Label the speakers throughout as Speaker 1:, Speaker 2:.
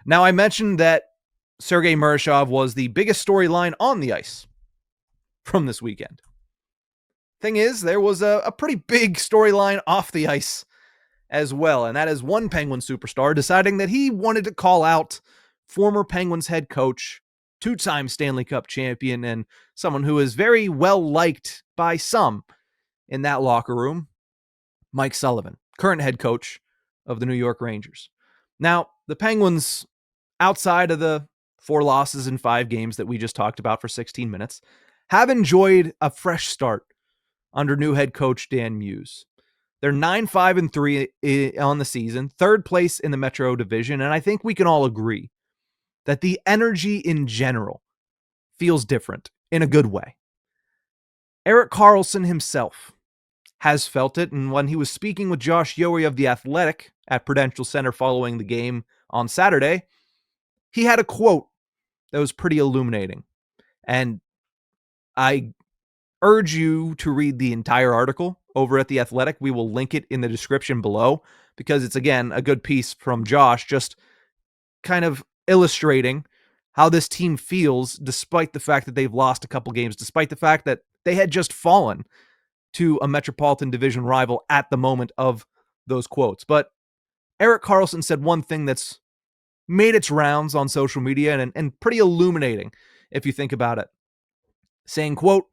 Speaker 1: Now, I mentioned that Sergei Murashov was the biggest storyline on the ice from this weekend. Thing is, there was a pretty big storyline off the ice as well, and that is one Penguin superstar deciding that he wanted to call out former Penguins head coach, two-time Stanley Cup champion, and someone who is very well liked by some in that locker room, Mike Sullivan, current head coach of the New York Rangers. Now, the Penguins, outside of the 4 losses in 5 games that we just talked about for 16 minutes, have enjoyed a fresh start under new head coach Dan Muse. They're 9-5-3 on the season, third place in the Metro Division, and I think we can all agree that the energy in general feels different in a good way. Erik Karlsson himself has felt it, and when he was speaking with Josh Yohe of The Athletic at Prudential Center following the game on Saturday, he had a quote that was pretty illuminating, and I urge you to read the entire article over at The Athletic. We will link it in the description below because it's, again, a good piece from Josh, just kind of illustrating how this team feels despite the fact that they've lost a couple games, despite the fact that they had just fallen to a Metropolitan Division rival at the moment of those quotes. But Erik Karlsson said one thing that's made its rounds on social media and pretty illuminating if you think about it. Saying, quote,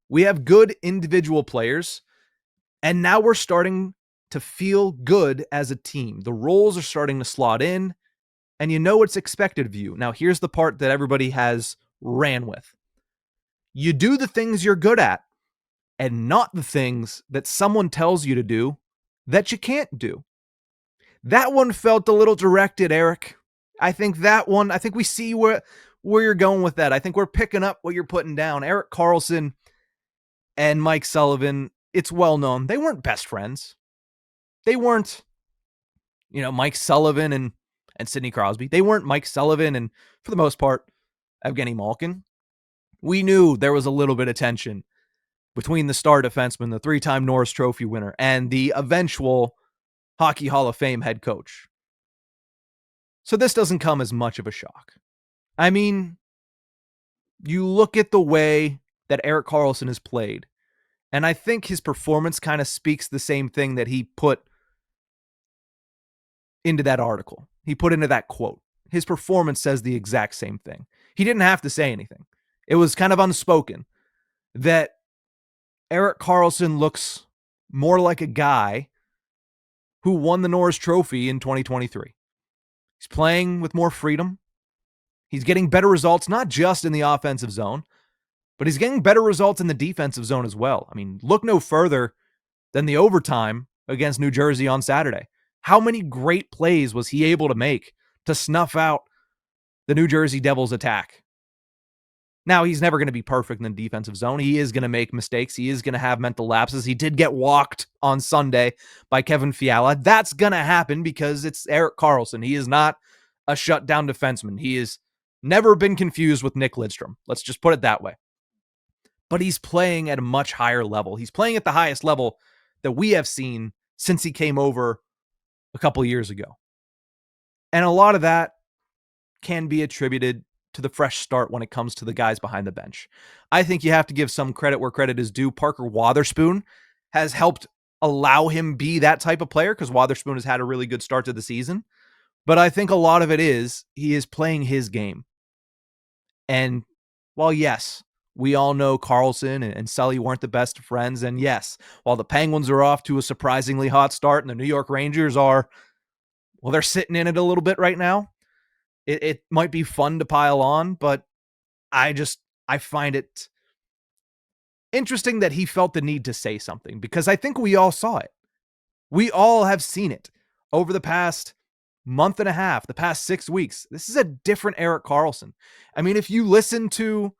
Speaker 1: "We have good individual players, and now we're starting to feel good as a team. The roles are starting to slot in, and you know what's expected of you." Now, here's the part that everybody has ran with. You do the things you're good at, and not the things that someone tells you to do that you can't do. That one felt a little directed, Erik. I think we see where you're going with that. I think we're picking up what you're putting down. Erik Karlsson and Mike Sullivan, it's well known, they weren't best friends. They weren't, Mike Sullivan and Sidney Crosby. They weren't Mike Sullivan and, for the most part, Evgeny Malkin. We knew there was a little bit of tension between the star defenseman, the 3-time Norris Trophy winner, and the eventual Hockey Hall of Fame head coach. So this doesn't come as much of a shock. I mean, you look at the way that Erik Karlsson has played, and I think his performance kind of speaks the same thing that he put into that article. He put into that quote. His performance says the exact same thing. He didn't have to say anything. It was kind of unspoken that Erik Karlsson looks more like a guy who won the Norris Trophy in 2023. He's playing with more freedom. He's getting better results, not just in the offensive zone, but he's getting better results in the defensive zone as well. I mean, look no further than the overtime against New Jersey on Saturday. How many great plays was he able to make to snuff out the New Jersey Devils attack? Now, he's never going to be perfect in the defensive zone. He is going to make mistakes. He is going to have mental lapses. He did get walked on Sunday by Kevin Fiala. That's going to happen because it's Erik Karlsson. He is not a shutdown defenseman. He has never been confused with Nick Lidstrom. Let's just put it that way. But he's playing at a much higher level. He's playing at the highest level that we have seen since he came over a couple years ago. And a lot of that can be attributed to the fresh start when it comes to the guys behind the bench. I think you have to give some credit where credit is due. Parker Wotherspoon has helped allow him be that type of player because Wotherspoon has had a really good start to the season. But I think a lot of it is he is playing his game. And while, yes, we all know Karlsson and Sully weren't the best of friends, and yes, while the Penguins are off to a surprisingly hot start and the New York Rangers are, well, they're sitting in it a little bit right now. It might be fun to pile on, but I find it interesting that he felt the need to say something because I think we all saw it. We all have seen it over the past month and a half, the past 6 weeks. This is a different Erik Karlsson. I mean, if you listen to,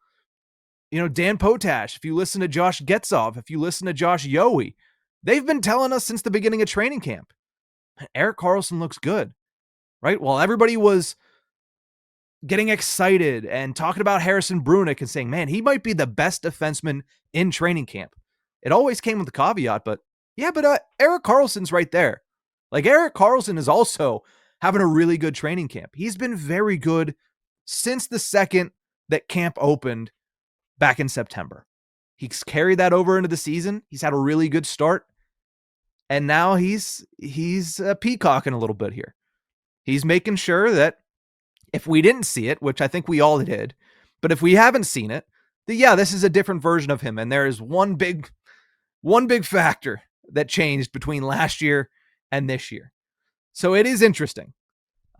Speaker 1: Dan Potash, if you listen to Josh Getzov, if you listen to Josh Yohe, they've been telling us since the beginning of training camp, Erik Karlsson looks good, right? While everybody was getting excited and talking about Harrison Brunick and saying, man, he might be the best defenseman in training camp. It always came with a caveat, but Erik Karlsson's right there. Like, Erik Karlsson is also having a really good training camp. He's been very good since the second that camp opened back in September. He's carried that over into the season. He's had a really good start. And now he's peacocking a little bit here. He's making sure that if we didn't see it, which I think we all did, but if we haven't seen it, then yeah, this is a different version of him. And there is one big factor that changed between last year and this year. So it is interesting.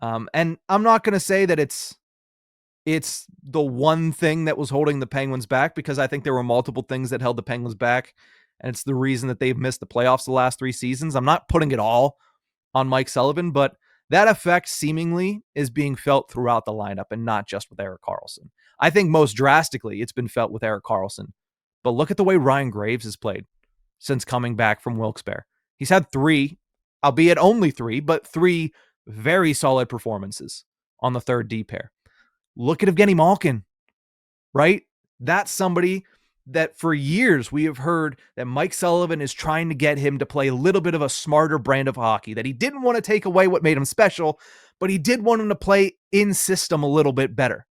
Speaker 1: And I'm not going to say that it's the one thing that was holding the Penguins back, because I think there were multiple things that held the Penguins back. And it's the reason that they've missed the playoffs the last 3 seasons. I'm not putting it all on Mike Sullivan, but that effect seemingly is being felt throughout the lineup and not just with Erik Karlsson. I think most drastically it's been felt with Erik Karlsson. But look at the way Ryan Graves has played since coming back from Wilkes-Barre. He's had 3, albeit only 3, but 3 very solid performances on the third D pair. Look at Evgeny Malkin, right? That's somebody that for years we have heard that Mike Sullivan is trying to get him to play a little bit of a smarter brand of hockey, that he didn't want to take away what made him special, but he did want him to play in system a little bit better.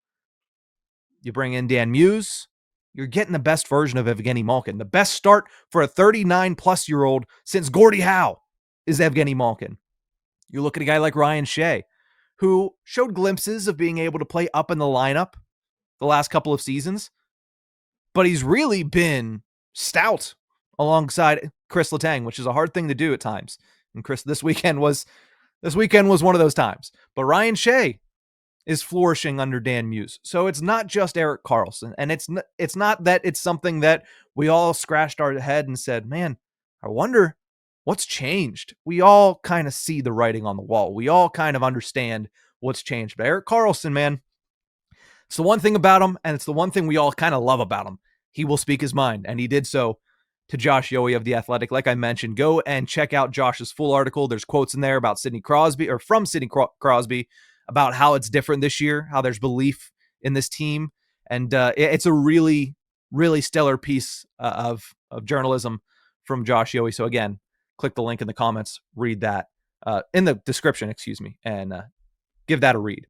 Speaker 1: You bring in Dan Muse, you're getting the best version of Evgeny Malkin. The best start for a 39-plus-year-old since Gordie Howe is Evgeny Malkin. You look at a guy like Ryan Shea, who showed glimpses of being able to play up in the lineup the last couple of seasons, but he's really been stout alongside Chris Letang, which is a hard thing to do at times. And Chris, this weekend was one of those times. But Ryan Shea is flourishing under Dan Muse. So it's not just Erik Karlsson, and it's not that it's something that we all scratched our head and said, "Man, I wonder what's changed." We all kind of see the writing on the wall. We all kind of understand what's changed. But Erik Karlsson, man, it's the one thing about him, and it's the one thing we all kind of love about him. He will speak his mind, and he did so to Josh Yohe of The Athletic. Like I mentioned, go and check out Josh's full article. There's quotes in there about Sidney Crosby, or from Sidney Crosby, about how it's different this year, how there's belief in this team. And it's a really, really stellar piece of journalism from Josh Yohe. So again, click the link in the comments, read that, in the description, and give that a read.